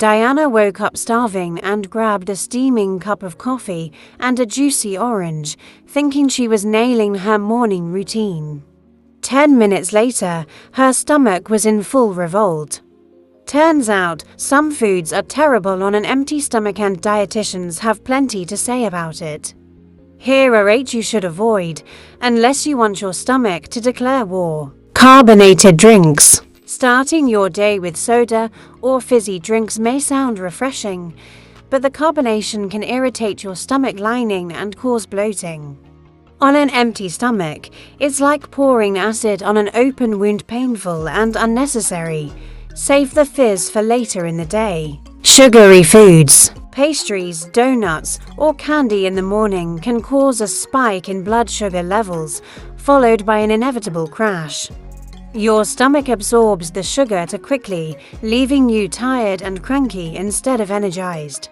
Diana woke up starving and grabbed a steaming cup of coffee and a juicy orange, thinking she was nailing her morning routine. 10 minutes later, her stomach was in full revolt. Turns out, some foods are terrible on an empty stomach and dietitians have plenty to say about it. Here are 8 you should avoid, unless you want your stomach to declare war. Carbonated drinks. Starting your day with soda or fizzy drinks may sound refreshing, but the carbonation can irritate your stomach lining and cause bloating. On an empty stomach, it's like pouring acid on an open wound, painful and unnecessary. Save the fizz for later in the day. Sugary foods. Pastries, donuts, or candy in the morning can cause a spike in blood sugar levels, followed by an inevitable crash. Your stomach absorbs the sugar too quickly, leaving you tired and cranky instead of energized.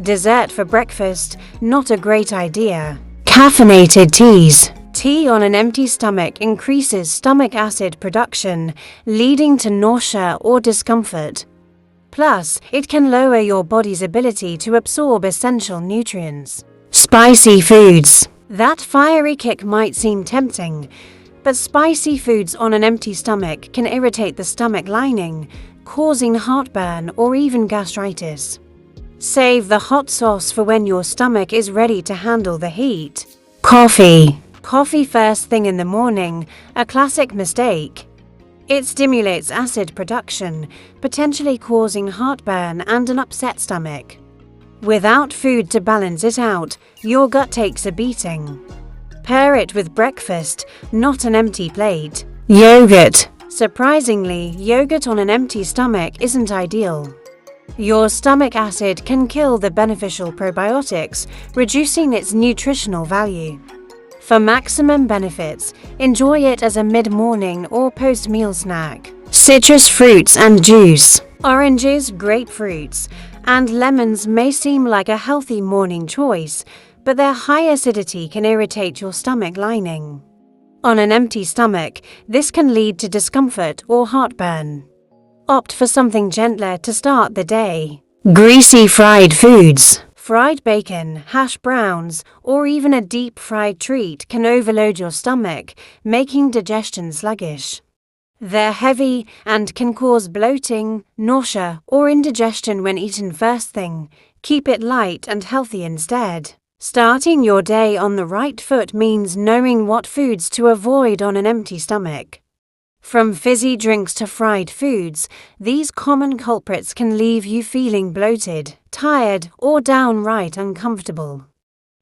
Dessert for breakfast, not a great idea. Caffeinated teas. Tea on an empty stomach increases stomach acid production, leading to nausea or discomfort. Plus, it can lower your body's ability to absorb essential nutrients. Spicy foods. That fiery kick might seem tempting, but spicy foods on an empty stomach can irritate the stomach lining, causing heartburn or even gastritis. Save the hot sauce for when your stomach is ready to handle the heat. Coffee. Coffee first thing in the morning, a classic mistake. It stimulates acid production, potentially causing heartburn and an upset stomach. Without food to balance it out, your gut takes a beating. Pair it with breakfast, not an empty plate. Yogurt. Surprisingly, yogurt on an empty stomach isn't ideal. Your stomach acid can kill the beneficial probiotics, reducing its nutritional value. For maximum benefits, enjoy it as a mid-morning or post-meal snack. Citrus fruits and juice. Oranges, grapefruits, and lemons may seem like a healthy morning choice, but their high acidity can irritate your stomach lining. On an empty stomach, this can lead to discomfort or heartburn. Opt for something gentler to start the day. Greasy fried foods. Fried bacon, hash browns, or even a deep-fried treat can overload your stomach, making digestion sluggish. They're heavy and can cause bloating, nausea, or indigestion when eaten first thing. Keep it light and healthy instead. Starting your day on the right foot means knowing what foods to avoid on an empty stomach. From fizzy drinks to fried foods, these common culprits can leave you feeling bloated, tired, or downright uncomfortable.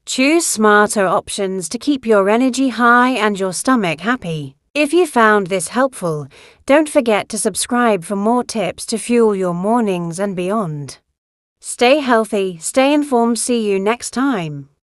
Choose smarter options to keep your energy high and your stomach happy. If you found this helpful, don't forget to subscribe for more tips to fuel your mornings and beyond. Stay healthy, stay informed, see you next time.